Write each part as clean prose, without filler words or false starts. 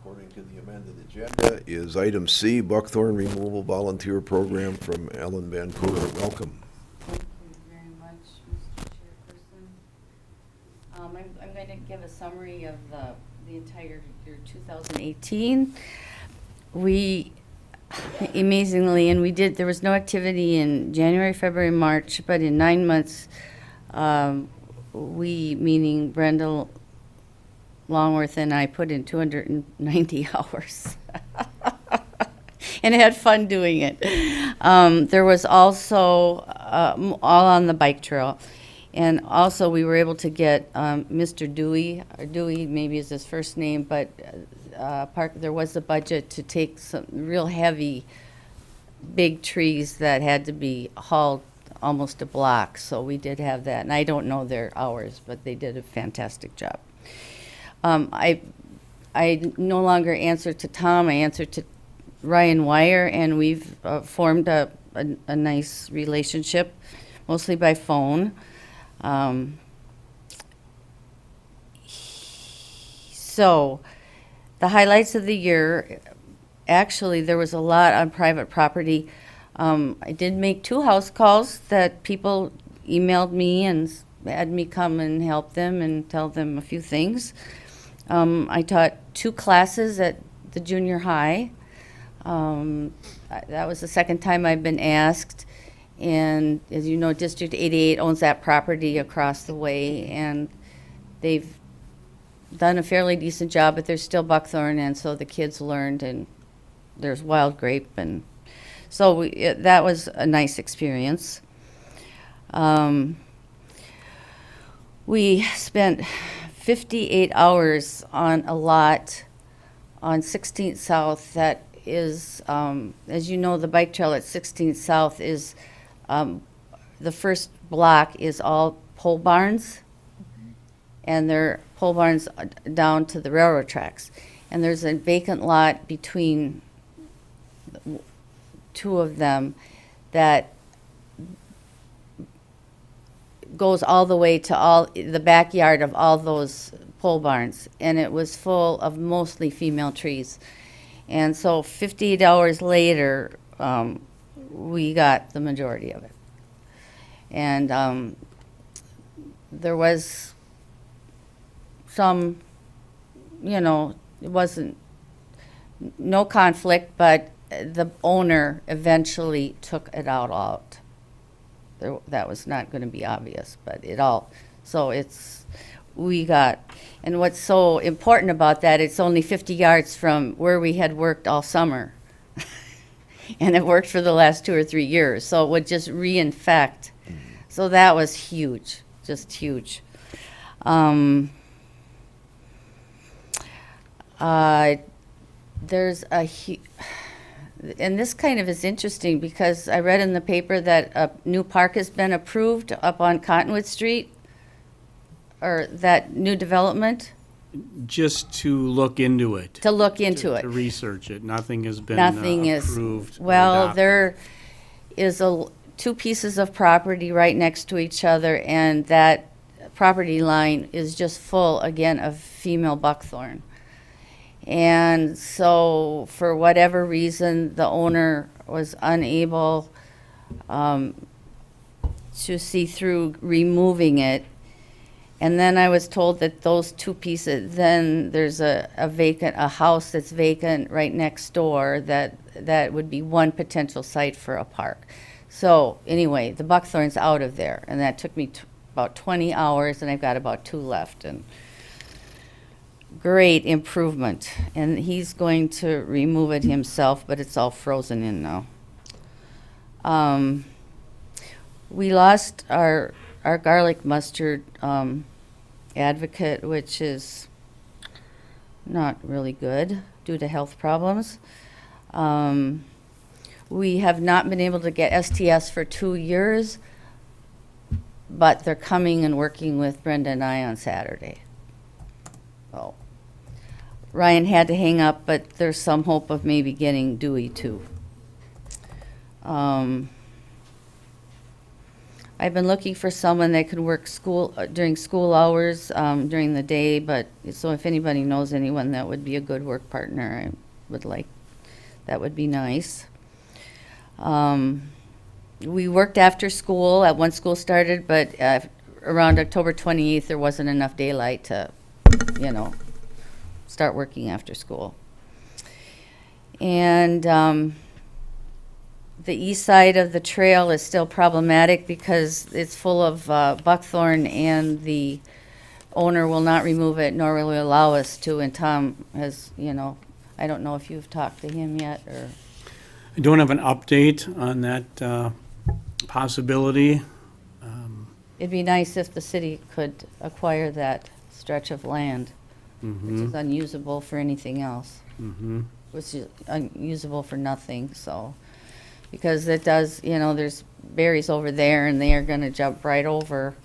according to the amended agenda, is item C, buckthorn removal volunteer program from Ellen Vancouver. Welcome. Thank you very much, Mr. Chairperson. I'm going to give a summary of the entire year 2018. We, amazingly, and there was no activity in January, February, March, but in 9 months, we, meaning Brenda Longworth and I, put in 290 hours. And had fun doing it. There was also all on the bike trail. And also we were able to get Mr. Dewey, or Dewey maybe is his first name, but there was a budget to take some real heavy, big trees that had to be hauled almost a block. So we did have that. And I don't know their hours, but they did a fantastic job. I no longer answer to Tom, I answer to Ryan Wire, and we've formed a nice relationship, mostly by phone. So, the highlights of the year, actually, there was a lot on private property. I did make 2 house calls that people emailed me and had me come and help them and tell them a few things. I taught 2 classes at the junior high. That was the second time I've been asked. And as you know, District 88 owns that property across the way, and they've done a fairly decent job, but there's still buckthorn, and so the kids learned, and there's wild grape, and so that was a nice experience. We spent 58 hours on a lot on 16th South that is, as you know, the bike trail at 16th South is, the first block is all pole barns, and they're pole barns down to the railroad tracks. And there's a vacant lot between 2 of them that goes all the way to all the backyard of all those pole barns, and it was full of mostly female trees. And so 58 hours later, we got the majority of it. And there was some, it wasn't, no conflict, but the owner eventually took it out. That was not going to be obvious, but we got, and what's so important about that, it's only 50 yards from where we had worked all summer. And it worked for the last 2 or 3 years, so it would just reinfect. So that was huge, just huge. There's and this kind of is interesting because I read in the paper that a new park has been approved up on Cottonwood Street, or that new development, Just to look into it. to look into it. To research it. Nothing has been Nothing is, approved. or well, adopted. there is 2 pieces of property right next to each other, and that property line is just full, again, of female buckthorn. And so, for whatever reason, the owner was unable to see through removing it. And then I was told that those 2 pieces, then there's a house that's vacant right next door that would be one potential site for a park. So anyway, the buckthorn's out of there, and that took me about 20 hours, and I've got about 2 left. And great improvement. And he's going to remove it himself, but it's all frozen in now. We lost our garlic mustard advocate, which is not really good due to health problems. We have not been able to get STS for 2 years, but they're coming and working with Brenda and I on Saturday. So Ryan had to hang up, but there's some hope of maybe getting Dewey too. I've been looking for someone that could work during school hours, during the day, but, so if anybody knows anyone that would be a good work partner, I would like, that would be nice. We worked after school, at when school started, but around October 28th, there wasn't enough daylight to, start working after school. And the east side of the trail is still problematic because it's full of buckthorn, and the owner will not remove it, nor will he allow us to. And Tom has, I don't know if you've talked to him yet, or, I don't have an update on that possibility. it'd be nice if the city could acquire that stretch of land, which is unusable for anything else. Which is unusable for nothing, so, because it does, there's berries over there, and they are gonna jump right over.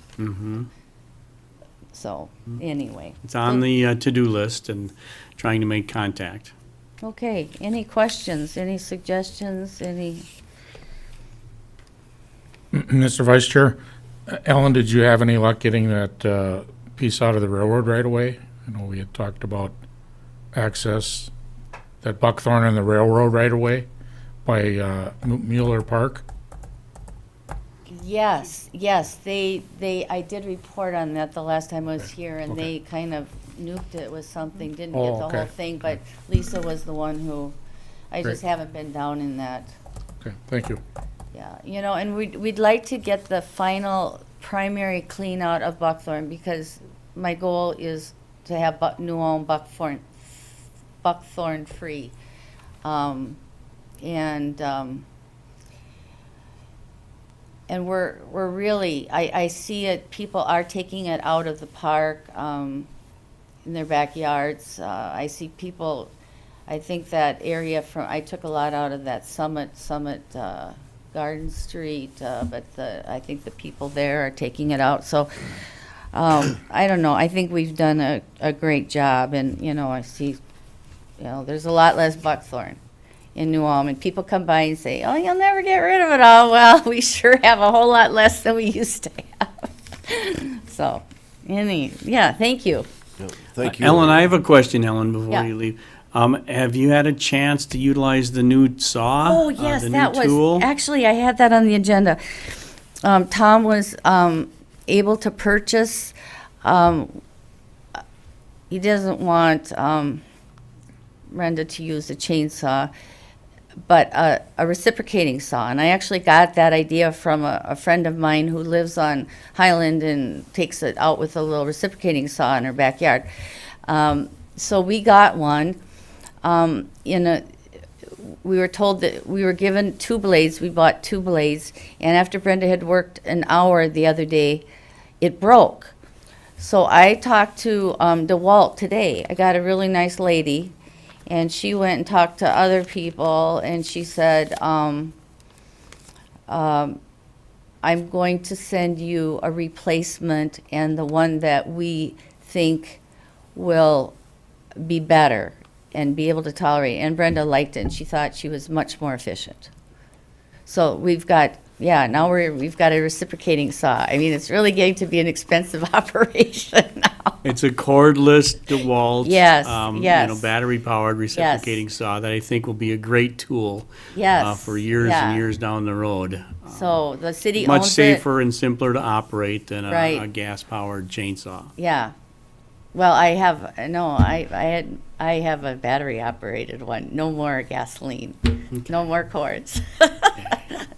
So, anyway. It's on the to-do list and trying to make contact. Okay, any questions, any suggestions, any? Mr. Vice Chair, Ellen, did you have any luck getting that piece out of the railroad right away? I know we had talked about access, that buckthorn in the railroad right away by Mueller Park. Yes, I did report on that the last time I was here, and they kind of nuked it with something, didn't get the whole okay. thing, but Lisa was the one who, I just Great. haven't been down in that. Okay, thank you. Yeah, and we'd like to get the final primary clean out of buckthorn, because my goal is to have New Ulm buckthorn free. And we're really, I see it, people are taking it out of the park, in their backyards. I see people, I think that area I took a lot out of that Summit, Garden Street, but I think the people there are taking it out, so, I don't know, I think we've done a great job, and, I see, there's a lot less buckthorn in New Ulm, and people come by and say, oh, you'll never get rid of it all. Well, we sure have a whole lot less than we used to have. So, thank you. Yeah, thank you. Ellen, I have a question, Ellen, before Yeah. you leave. Have you had a chance to utilize the new saw? Oh, yes, the new that was, tool? actually, I had that on the agenda. Tom was able to purchase, he doesn't want Brenda to use a chainsaw, but a reciprocating saw. And I actually got that idea from a friend of mine who lives on Highland and takes it out with a little reciprocating saw in her backyard. So we got one. We were told that we were given 2 blades. We bought 2 blades. And after Brenda had worked an hour the other day, it broke. So I talked to DeWalt today. I got a really nice lady, and she went and talked to other people, and she said, I'm going to send you a replacement, and the one that we think will be better and be able to tolerate. And Brenda liked it, and she thought she was much more efficient. So we've got, now we've got a reciprocating saw. I mean, it's really getting to be an expensive operation now. It's a cordless DeWalt. Yes, You yes. know, battery-powered reciprocating saw that I think will be a great tool Yes, for years yeah. and years down the road. So the city Much owns it. safer and simpler to operate than Right. a gas-powered chainsaw. Yeah. Well, I have a battery-operated one. No more gasoline. No more cords.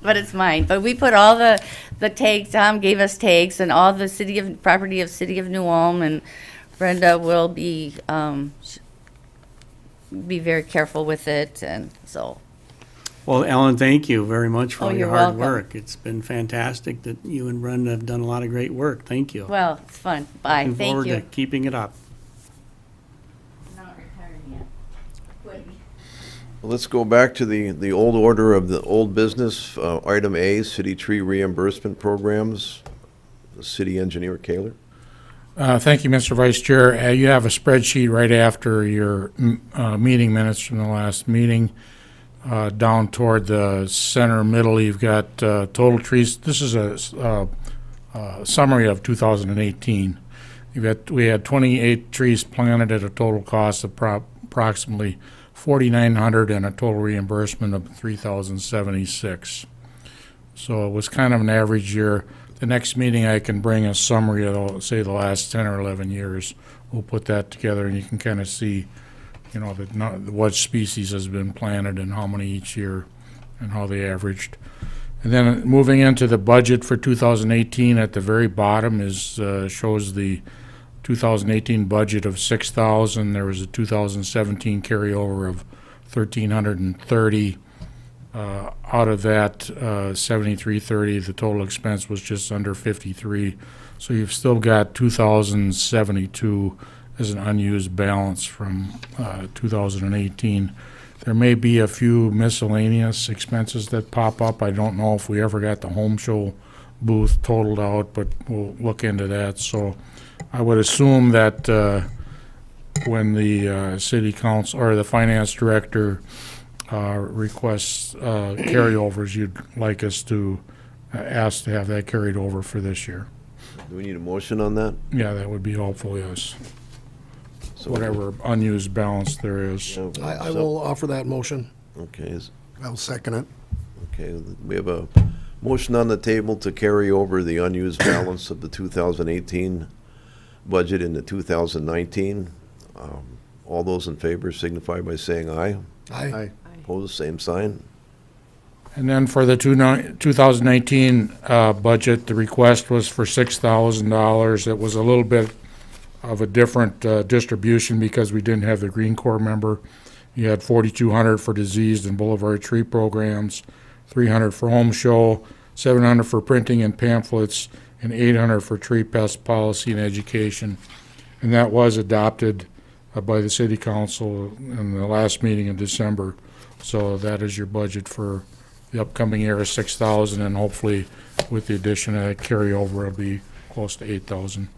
But it's mine. But we put all the tags, Tom gave us tags, and all the property of City of New Ulm, and Brenda will be very careful with it, and so. Well, Ellen, thank you very much for Oh, all your you're hard welcome. work. It's been fantastic that you and Brenda have done a lot of great work. Thank you. Well, it's fun. Bye. Looking Thank forward you. to keeping it up. Not retiring yet. Let's go back to the old order of the old business. Item A, city tree reimbursement programs. City Engineer Kaler. Thank you, Mr. Vice Chair. You have a spreadsheet right after your meeting minutes from the last meeting down toward the center middle, you've got total trees. This is a summary of 2018. We had 28 trees planted at a total cost of approximately $4,900 and a total reimbursement of $3,076. So it was kind of an average year. The next meeting, I can bring a summary of, say, the last 10 or 11 years. We'll put that together, and you can kind of see, what species has been planted and how many each year and how they averaged. And then moving into the budget for 2018, at the very bottom shows the 2018 budget of $6,000. There was a 2017 carryover of $1,330. Out of that, $7,330, the total expense was just under $53. So you've still got $2,072 as an unused balance from 2018. There may be a few miscellaneous expenses that pop up. I don't know if we ever got the home show booth totaled out, but we'll look into that. So I would assume that when the city council or the finance director requests carryovers, you'd like us to ask to have that carried over for this year. Do we need a motion on that? Yeah, that would be helpful, yes. So Whatever unused balance there is. I will offer that motion. Okay, I'll second it. okay, we have a motion on the table to carry over the unused balance of the 2018 budget into 2019. All those in favor signify by saying aye. Aye. Opposed, same sign. And then for the 2019 budget, the request was for $6,000. It was a little bit of a different distribution because we didn't have the Green Corps member. You had $4,200 for diseased and boulevard tree programs, $300 for home show, $700 for printing and pamphlets, and $800 for tree pest policy and education. And that was adopted by the city council in the last meeting in December. So that is your budget for the upcoming year, is $6,000, and hopefully with the addition of that carryover, it'll be close to $8,000.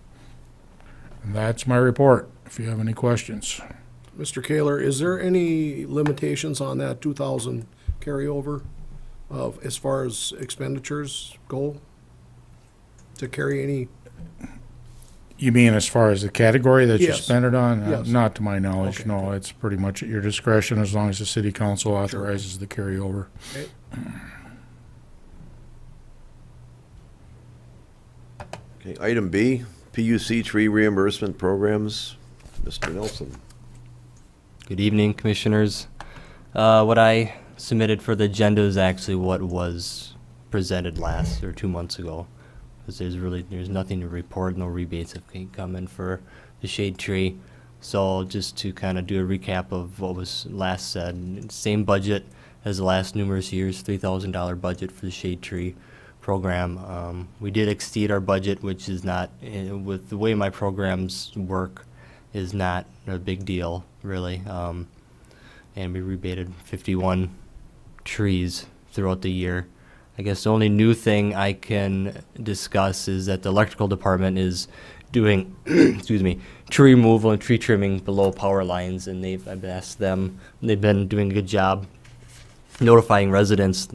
And that's my report, if you have any questions. Mr. Kaler, is there any limitations on that 2,000 carryover as far as expenditures go? To carry any? You mean as far as the category that you Yes. spend it on? Yes. Not to my knowledge, Okay. no. It's pretty much at your discretion as long as the city council authorizes the carryover. Okay. Okay, item B, PUC tree reimbursement programs. Mr. Nelson. Good evening, Commissioners. What I submitted for the agenda is actually what was presented last or 2 months ago. Because there's nothing to report, no rebates have come in for the shade tree. So just to kind of do a recap of what was last said, same budget as the last numerous years, $3,000 budget for the shade tree program. We did exceed our budget, which is not, with the way my programs work, is not a big deal, really. And we rebated 51 trees throughout the year. I guess the only new thing I can discuss is that the electrical department is doing, excuse me, tree removal and tree trimming below power lines, and I've asked them, they've been doing a good job notifying residents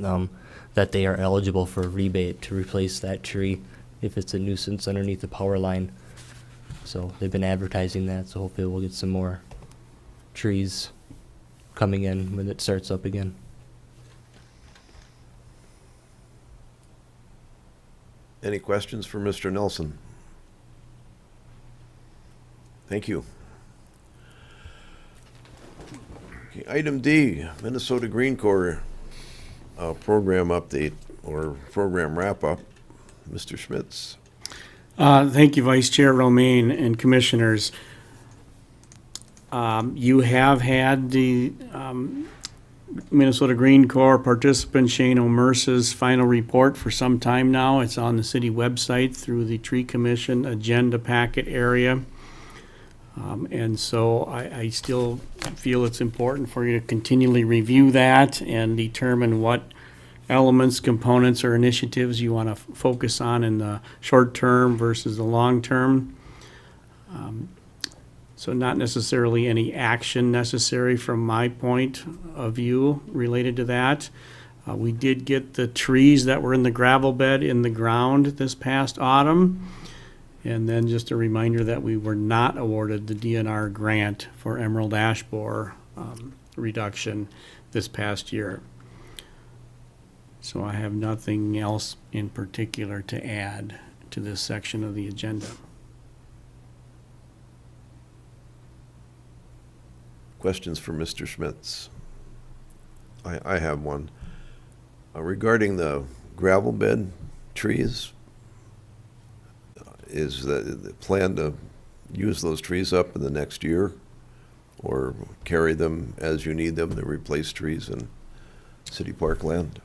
that they are eligible for a rebate to replace that tree if it's a nuisance underneath the power line. So they've been advertising that, so hopefully we'll get some more trees coming in when it starts up again. Any questions for Mr. Nelson? Thank you. Okay, item D, Minnesota Green Corps program update or program wrap-up. Mr. Schmitz. Thank you, Vice Chair Romaine and Commissioners. You have had the Minnesota Green Corps participant Shane O'Merce's final report for some time now. It's on the city website through the Tree Commission agenda packet area. And so I still feel it's important for you to continually review that and determine what elements, components, or initiatives you want to focus on in the short term versus the long term. So not necessarily any action necessary from my point of view related to that. We did get the trees that were in the gravel bed in the ground this past autumn. And then just a reminder that we were not awarded the DNR grant for emerald ash borer reduction this past year. So I have nothing else in particular to add to this section of the agenda. Questions for Mr. Schmitz? I have one. Regarding the gravel bed trees, is the plan to use those trees up in the next year? Or carry them as you need them to replace trees in city park land?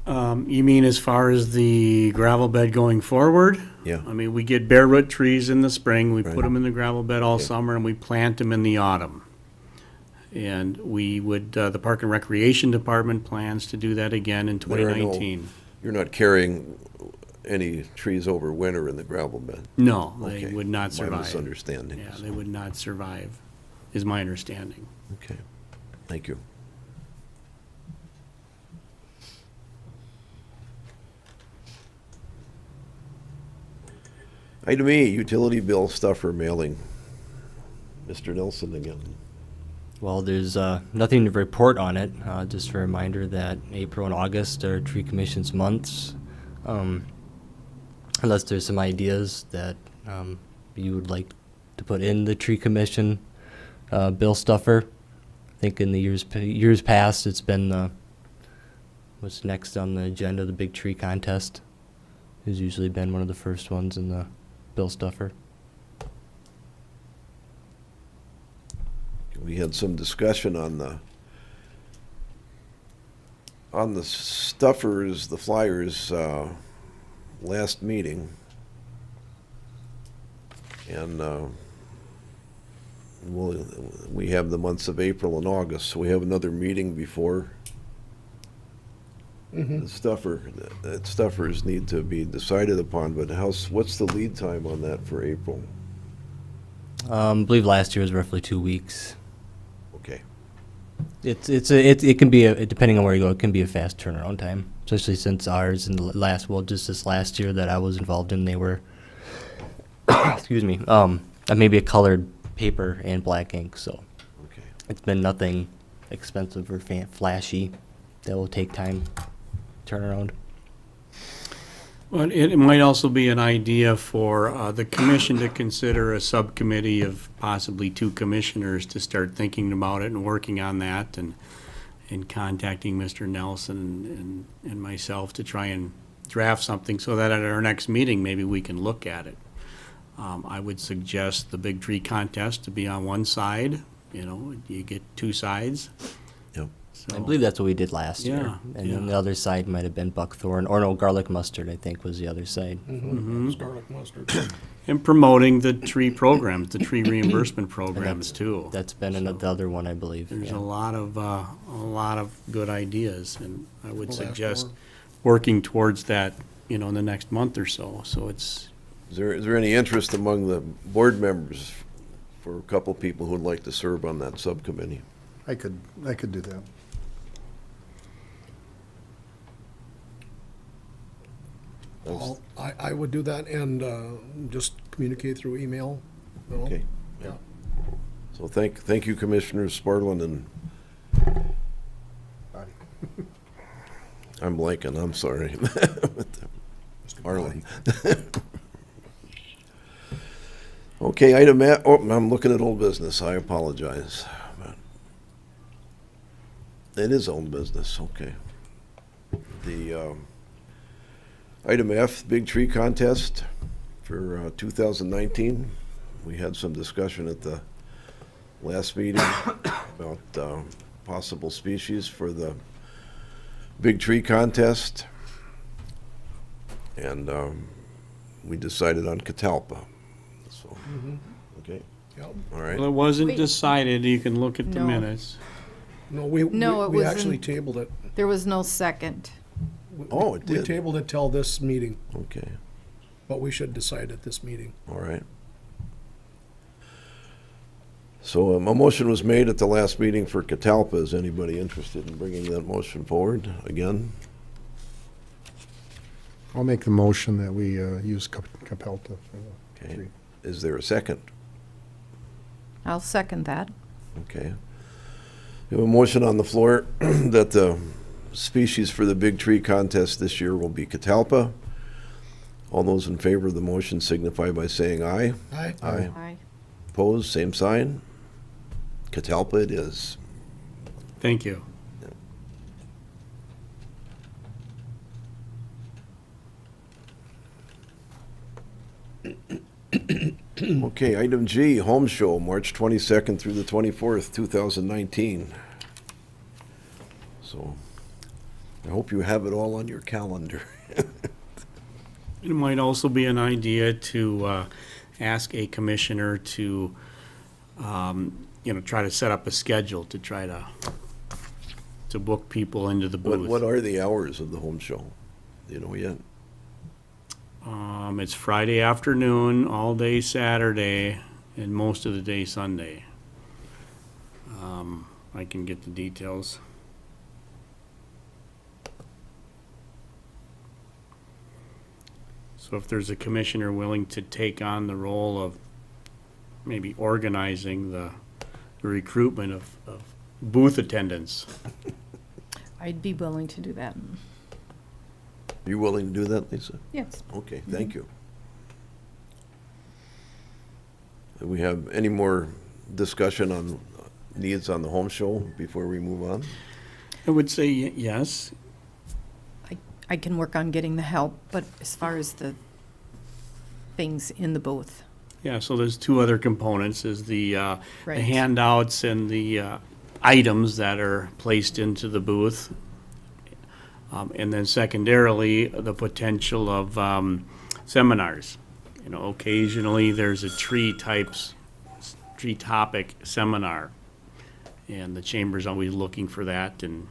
You mean as far as the gravel bed going forward? Yeah. I mean, we get bare root trees in the spring, we put Right. them in the gravel bed all Yeah. summer, and we plant them in the autumn. And we would, the Park and Recreation Department plans to do that again in There are no- 2019. You're not carrying any trees over winter in the gravel bed? No, they Okay. would not My survive. misunderstanding. Yeah, they would not survive, is my understanding. Okay, thank you. Item E, utility bill stuffer mailing. Mr. Nelson again. Well, there's nothing to report on it. Just a reminder that April and August are tree commission's months. Unless there's some ideas that you would like to put in the tree commission bill stuffer. I think in the years past, it's been what's next on the agenda, the big tree contest. Has usually been one of the first ones in the bill stuffer. We had some discussion on the stuffers, the flyers, last meeting. And we have the months of April and August, so we have another meeting before the stuffer. That stuffers need to be decided upon, but what's the lead time on that for April? I believe last year was roughly 2 weeks. Okay. It can be depending on where you go, it can be a fast turnaround time, especially since ours in the just this last year that I was involved in, they were excuse me, maybe a colored paper and black ink, so Okay. it's been nothing expensive or flashy that will take time turnaround. Well, it might also be an idea for the commission to consider a subcommittee of possibly 2 commissioners to start thinking about it and working on that, and contacting Mr. Nelson and myself to try and draft something so that at our next meeting, maybe we can look at it. I would suggest the big tree contest to be on one side, you get 2 sides. Yep. So, I believe that's what we did last year. Yeah, And then yeah. the other side might have been buckthorn, or no, garlic mustard, I think, was the other side. Garlic mustard. and promoting the tree programs, the tree reimbursement programs too. That's been the other one, I believe. There's yeah. a lot of good ideas, and I would Well, that's suggest more. working towards that, in the next month or so. So it's, Is there any interest among the board members for a couple people who'd like to serve on that subcommittee? I could do that. Well, I would do that and just communicate through email. Okay. Yeah. So thank you, Commissioners Sparlin and, I'm blanking, I'm sorry. Arlen. Okay, item I'm looking at old business, I apologize. It is old business, okay. The, item F, Big Tree Contest for 2019. We had some discussion at the last meeting about possible species for the Big Tree Contest. And we decided on catalpa. So, okay, Yep. all right. well, it wasn't Wait. decided. You can look at the No. minutes. No, we No, it we was actually in- tabled it. There was no second. Oh, it We did. tabled it till this meeting, Okay, but we should decide at this meeting. all right. So a motion was made at the last meeting for Catalpa. Is anybody interested in bringing that motion forward again? I'll make the motion that we use Capelta for the Okay. tree. Is there a second? I'll second that. Okay. We have a motion on the floor that the species for the big tree contest this year will be Catalpa. All those in favor of the motion signify by saying aye. Aye. Aye. Aye. Opposed, same sign. Catalpa it is. Thank you. Okay, item G, Home Show, March 22nd through the 24th, 2019. So I hope you have it all on your calendar. It might also be an idea to ask a commissioner to, try to set up a schedule to try to book people into the booth. What are the hours of the Home Show? Do you know yet? It's Friday afternoon, all day Saturday, and most of the day Sunday. I can get the details. So if there's a commissioner willing to take on the role of maybe organizing the recruitment of booth attendants. I'd be willing to do that. You willing to do that, Lisa? Yes. Okay, thank you. Do we have any more discussion on needs on the Home Show before we move on? I would say yes. I can work on getting the help, but as far as the things in the booth, Yeah, so there's two other components, is the Right. handouts and the items that are placed into the booth. And then secondarily, the potential of seminars. You know, occasionally there's a tree topic seminar. And the chamber's always looking for that, and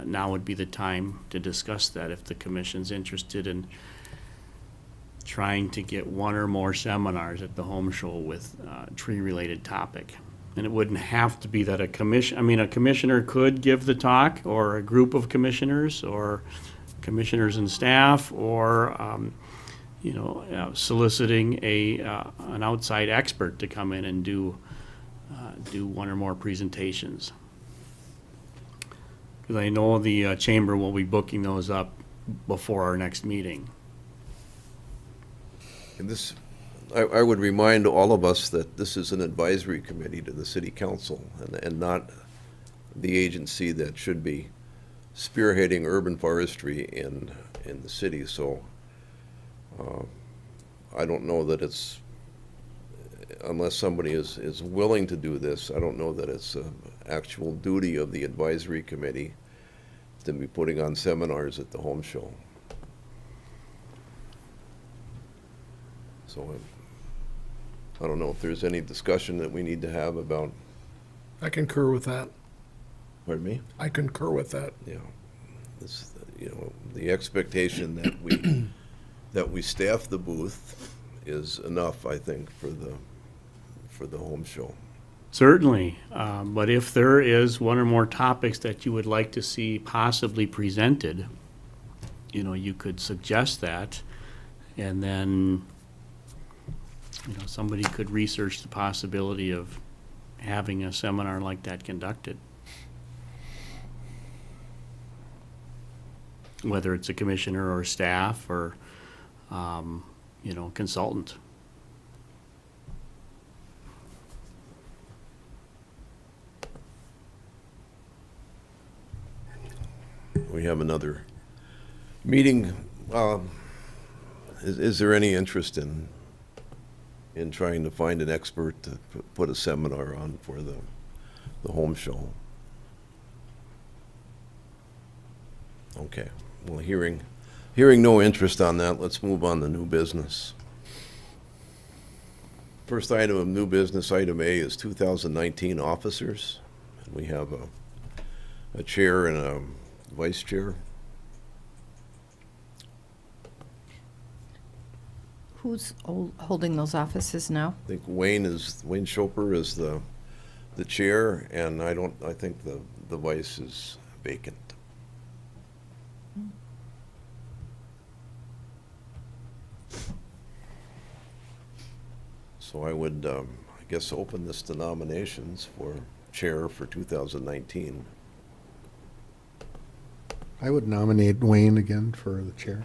now would be the time to discuss that if the commission's interested in trying to get one or more seminars at the Home Show with tree-related topic. And it wouldn't have to be that a commissioner could give the talk, or a group of commissioners, or commissioners and staff, or, soliciting an outside expert to come in and do one or more presentations. Because I know the chamber will be booking those up before our next meeting. And this, I would remind all of us that this is an advisory committee to the city council, and not the agency that should be spearheading urban forestry in the city. So I don't know that it's, unless somebody is willing to do this, I don't know that it's an actual duty of the advisory committee to be putting on seminars at the Home Show. So I don't know if there's any discussion that we need to have about, I concur with that. pardon me? I concur with that. Yeah. This, the expectation that we staff the booth is enough, I think, for the Home Show. Certainly, but if there is one or more topics that you would like to see possibly presented, you could suggest that, and then, somebody could research the possibility of having a seminar like that conducted. Whether it's a commissioner or staff or, consultant. We have another meeting. Is there any interest in trying to find an expert to put a seminar on for the Home Show? Okay, well, hearing no interest on that, let's move on to new business. First item of new business, item A, is 2019 officers. And we have a chair and a vice chair. Who's holding those offices now? I think Wayne Schoper is the chair, and I think the vice is vacant. So I would, I guess, open this to nominations for chair for 2019. I would nominate Wayne again for the chair.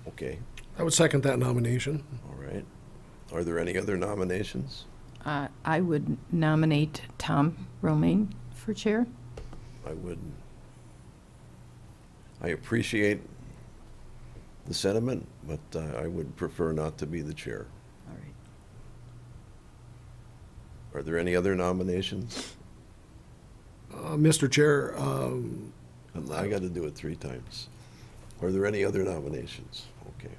Okay, I would second that nomination. all right. Are there any other nominations? I would nominate Tom Romaine for chair. I appreciate the sentiment, but I would prefer not to be the chair. All right. Are there any other nominations? Mr. Chair, I got to do it 3 times. Are there any other nominations? Okay.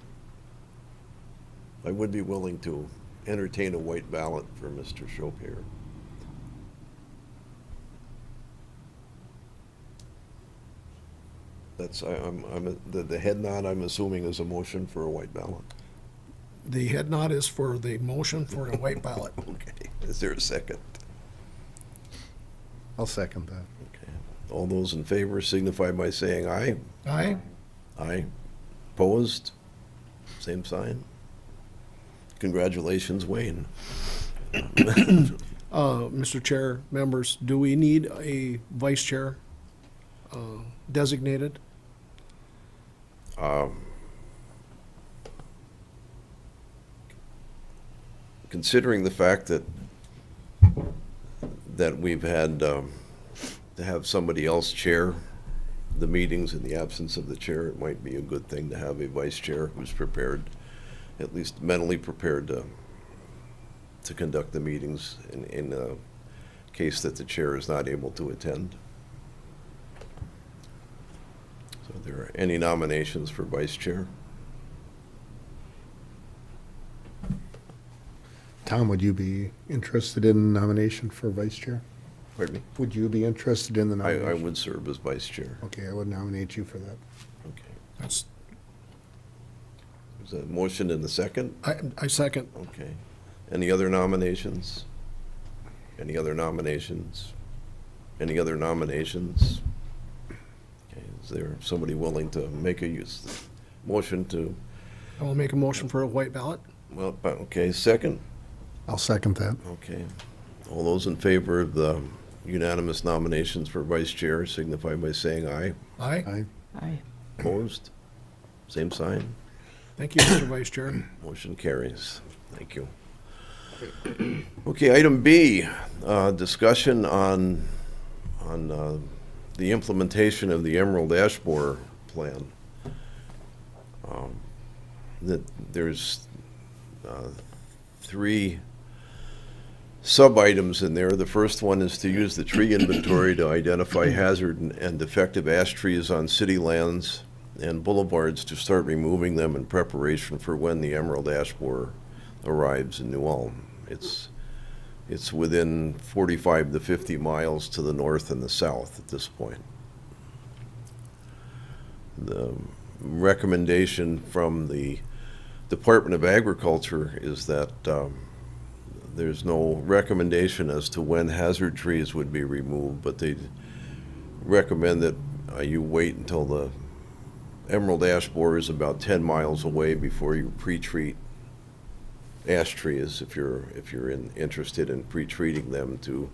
I would be willing to entertain a white ballot for Mr. Schoper. That's, the head nod, I'm assuming, is a motion for a white ballot. the head nod is for the motion for a white ballot. Okay, is there a second? I'll second that. Okay. All those in favor signify by saying aye. Aye? Aye. Opposed? Same sign. Congratulations, Wayne. Mr. Chair, members, do we need a vice chair designated? Considering the fact that we've had to have somebody else chair the meetings in the absence of the chair, it might be a good thing to have a vice chair who's prepared, at least mentally prepared to conduct the meetings in case that the chair is not able to attend. So are there any nominations for vice chair? Tom, would you be interested in nomination for vice chair? Pardon me? Would you be interested in the I nomination? would serve as vice chair. Okay, I would nominate you for that. Okay. That's, There's a motion and a second? I second. Okay. Any other nominations? Any other nominations? Any other nominations? Okay, is there somebody willing to make a motion to, I will make a motion for a white ballot. well, okay, second? I'll second that. Okay. All those in favor of the unanimous nominations for vice chair signify by saying aye. Aye? Aye. Aye. Opposed? Same sign. Thank you, Mr. Vice Chair. Motion carries. Thank you. Okay, item B, discussion on the implementation of the Emerald Ash Borer plan. That there's 3 sub-items in there. The first one is to use the tree inventory to identify hazard and defective ash trees on city lands and boulevards to start removing them in preparation for when the Emerald Ash Borer arrives in New Ulm. It's within 45 to 50 miles to the north and the south at this point. The recommendation from the Department of Agriculture is that there's no recommendation as to when hazard trees would be removed, but they recommend that you wait until the Emerald Ash Borer is about 10 miles away before you pre-treat ash trees, if you're interested in pre-treating them to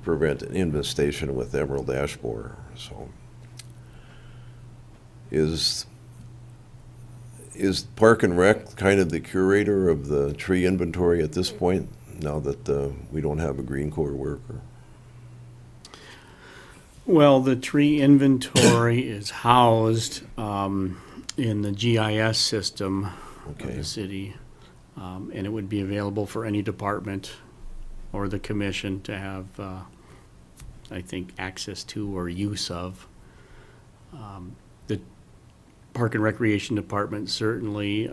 prevent an infestation with Emerald Ash Borer. So, is Park and Rec kind of the curator of the tree inventory at this point, now that we don't have a Green Corps worker? Well, the tree inventory is housed in the GIS system of Okay. the city. And it would be available for any department or the commission to have, I think, access to or use of. The Park and Recreation Department certainly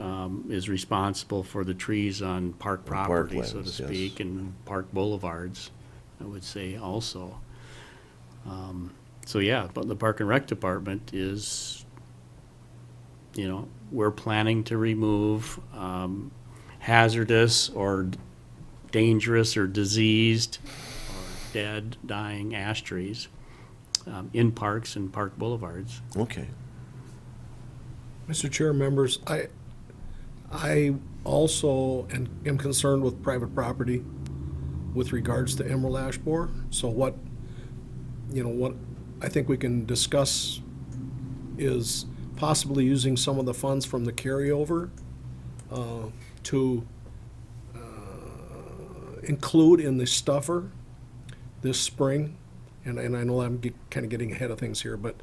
is responsible for the trees on park property, so to parklands, yes. speak, and park boulevards, I would say also. So yeah, but the Park and Rec Department is we're planning to remove hazardous or dangerous or diseased or dead, dying ash trees in parks and park boulevards. Okay. Mr. Chair, members, I also am concerned with private property with regards to emerald ash borer. So what I think we can discuss is possibly using some of the funds from the carryover to include in the stuffer this spring. And I know I'm kind of getting ahead of things here, but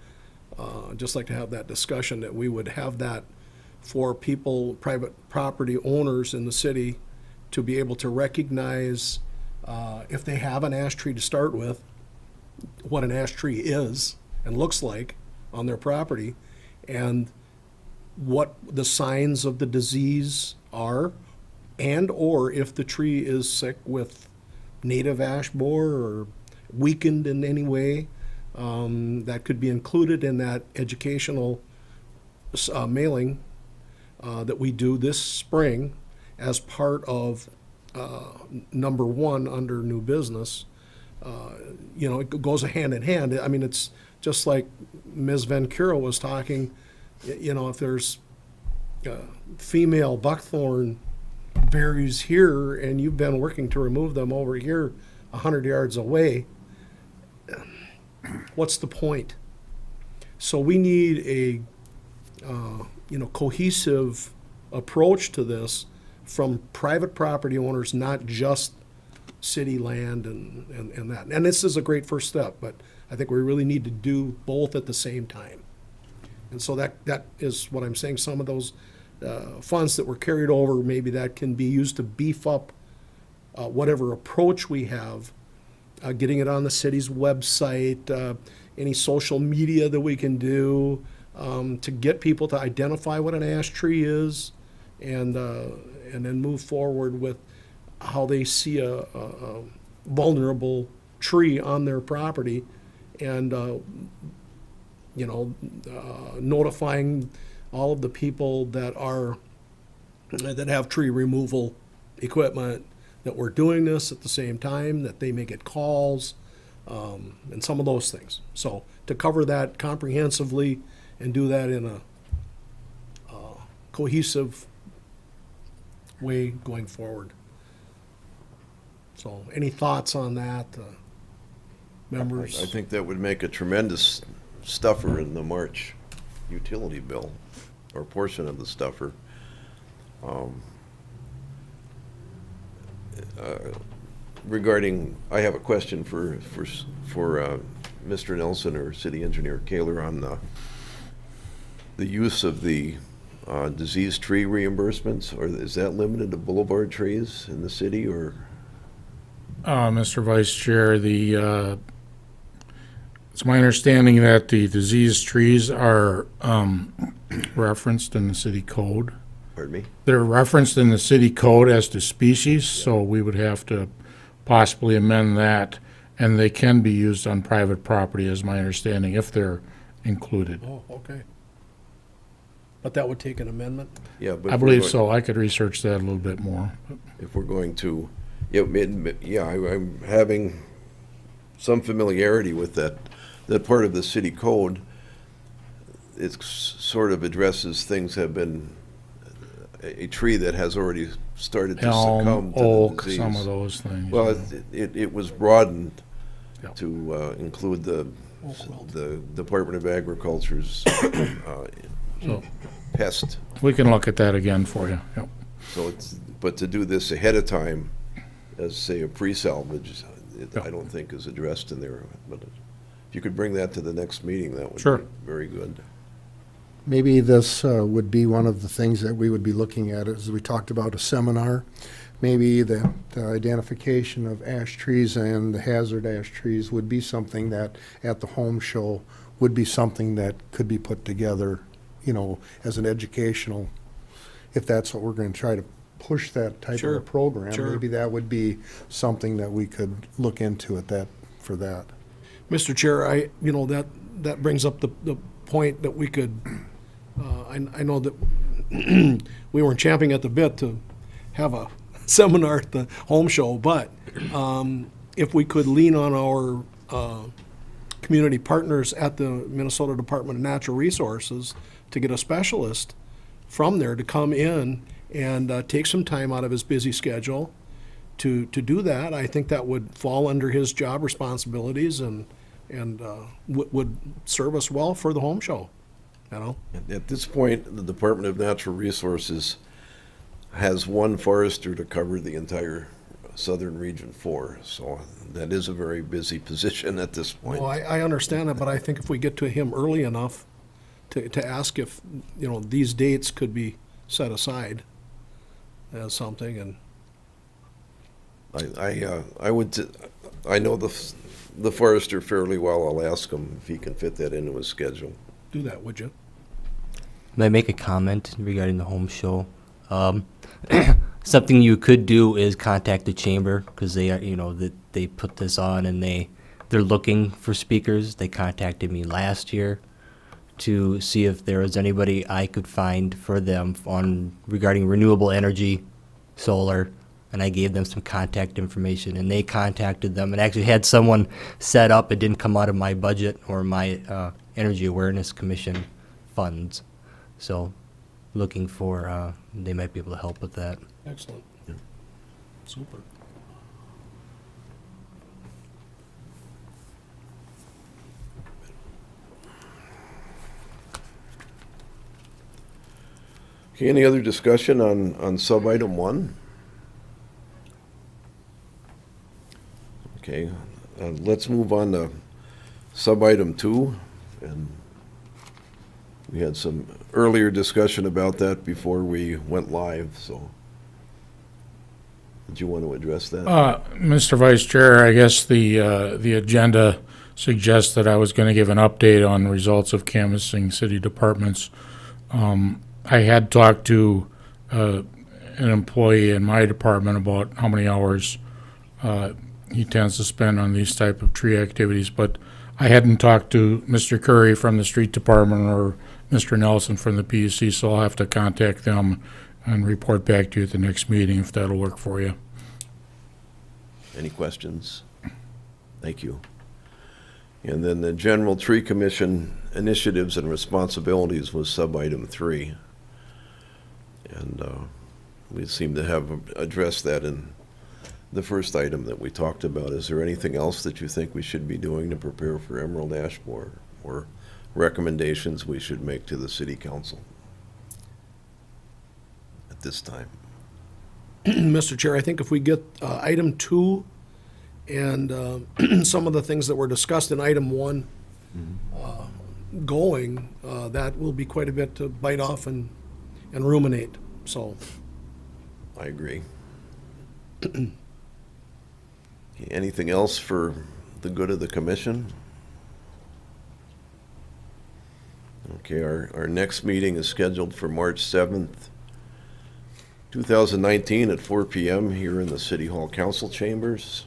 I'd just like to have that discussion, that we would have that for people, private property owners in the city, to be able to recognize if they have an ash tree to start with, what an ash tree is and looks like on their property, and what the signs of the disease are, and or if the tree is sick with native ash borer or weakened in any way, that could be included in that educational mailing that we do this spring as part of number one under new business. It goes hand in hand. I mean, it's just like Ms. Vencura was talking, if there's female buckthorn berries here and you've been working to remove them over here 100 yards away, what's the point? So we need a cohesive approach to this from private property owners, not just city land and that. And this is a great first step, but I think we really need to do both at the same time. And so that is what I'm saying. Some of those funds that were carried over, maybe that can be used to beef up whatever approach we have, getting it on the city's website, any social media that we can do to get people to identify what an ash tree is, and then move forward with how they see a vulnerable tree on their property, and notifying all of the people that have tree removal equipment that we're doing this at the same time, that they may get calls, and some of those things. So to cover that comprehensively and do that in a cohesive way going forward. So any thoughts on that, members? I think that would make a tremendous stuffer in the March utility bill, or portion of the stuffer. Regarding, I have a question for Mr. Nelson or City Engineer Kaler on the use of the diseased tree reimbursements, or is that limited to boulevard trees in the city, or? Mr. Vice Chair, it's my understanding that the diseased trees are referenced in the city code. Pardon me? They're referenced in the city code as to species, so we would have to possibly amend that, and they can be used on private property, is my understanding, if they're included. Oh, okay. But that would take an amendment? Yeah, but I if we're believe going- so. I could research that a little bit more. If we're going to, I'm having some familiarity with that part of the city code. It sort of addresses things have been, a tree that has already started to succumb Elm, to the oak, disease. some of those things. Well, it was broadened Yeah. to include the Department of Agriculture's So pest. we can look at that again for you. Yep. So but to do this ahead of time, as say a pre-salvage, I don't think is addressed in there. But if you could bring that to the next meeting, that would Sure. be very good. Maybe this would be one of the things that we would be looking at, as we talked about a seminar. Maybe the identification of ash trees and the hazard ash trees would be something that at the home show would be something that could be put together, as an educational, if that's what we're going to try to push that type of Sure, a program. sure. Maybe that would be something that we could look into for that. Mr. Chair, that brings up the point that we could I know that we weren't champing at the bit to have a seminar at the home show, but if we could lean on our community partners at the Minnesota Department of Natural Resources to get a specialist from there to come in and take some time out of his busy schedule to do that, I think that would fall under his job responsibilities and would serve us well for the home show, you know? At this point, the Department of Natural Resources has one forester to cover the entire southern region 4, so that is a very busy position at this point. Well, I understand that, but I think if we get to him early enough to ask if, you know, these dates could be set aside as something, and I know the forester fairly well. I'll ask him if he can fit that into his schedule. do that, would you? May I make a comment regarding the home show? Something you could do is contact the chamber, because they are, you know, that they put this on and they're looking for speakers. They contacted me last year to see if there was anybody I could find for them on regarding renewable energy, solar, and I gave them some contact information, and they contacted them and actually had someone set up. It didn't come out of my budget or my Energy Awareness Commission funds. So looking for, they might be able to help with that. Excellent. Super. Okay, any other discussion on sub-item 1? Okay, let's move on to sub-item 2, and we had some earlier discussion about that before we went live, so did you want to address that? Mr. Vice Chair, I guess the agenda suggests that I was going to give an update on results of canvassing city departments. I had talked to an employee in my department about how many hours he tends to spend on these type of tree activities, but I hadn't talked to Mr. Curry from the street department or Mr. Nelson from the PUC, so I'll have to contact them and report back to you at the next meeting if that'll work for you. Any questions? Thank you. And then the General Tree Commission initiatives and responsibilities was sub-item 3. And we seem to have addressed that in the first item that we talked about. Is there anything else that you think we should be doing to prepare for Emerald Ash Borer, or recommendations we should make to the City Council at this time? Mr. Chair, I think if we get item 2 and some of the things that were discussed in item 1 going, that will be quite a bit to bite off and ruminate, so. I agree. Okay, anything else for the good of the commission? Okay, our next meeting is scheduled for March 7th, 2019 at 4 p.m. here in the City Hall Council Chambers.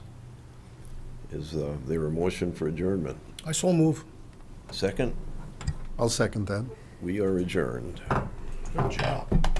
Is there a motion for adjournment? I so move. Second? I'll second that. We are adjourned. Good job.